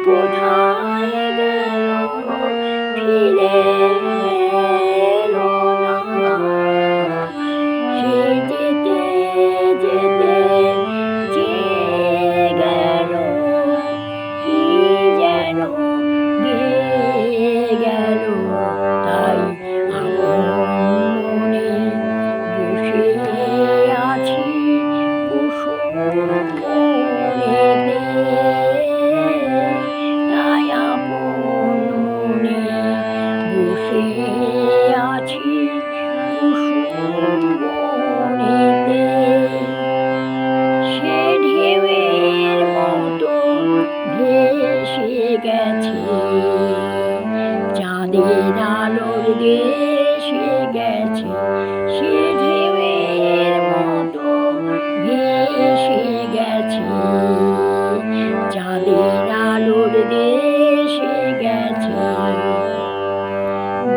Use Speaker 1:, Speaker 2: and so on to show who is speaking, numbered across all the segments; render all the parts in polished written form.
Speaker 1: কোথায় গেল ফিরে এলো না। সে যেতে যেতে চেয়ে গেল কি যেন গেয়ে গেল। তাই আপন মনে বসে আছি কুসুম বনেতে। তাই আপন মনে বসে আছি কুসুম বনেতে। সে ঢেউয়ের মতো ভেসে গেছে, চাঁদের আলোর দেশে গেছে। সে ঢেউয়ের মতো ভেসে গেছে, চাঁদের আলোর দেশে গেছে।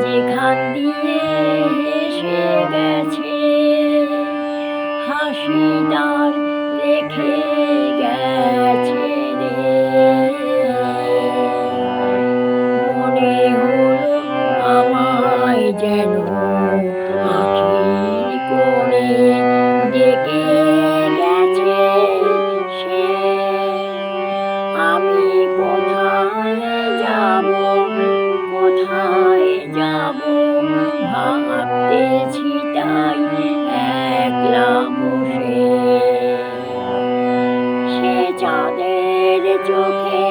Speaker 1: যেখান দিয়ে এসে গেছে হাসি তার রেখে গেছে রে। মনে হলো আমায় যেন আখির কোণে ডেকে গেছে সে। আমি কোথায় যাব, কোথায় যাব ভাবতেছি তাই একলা বসে। সে চাঁদের চোখে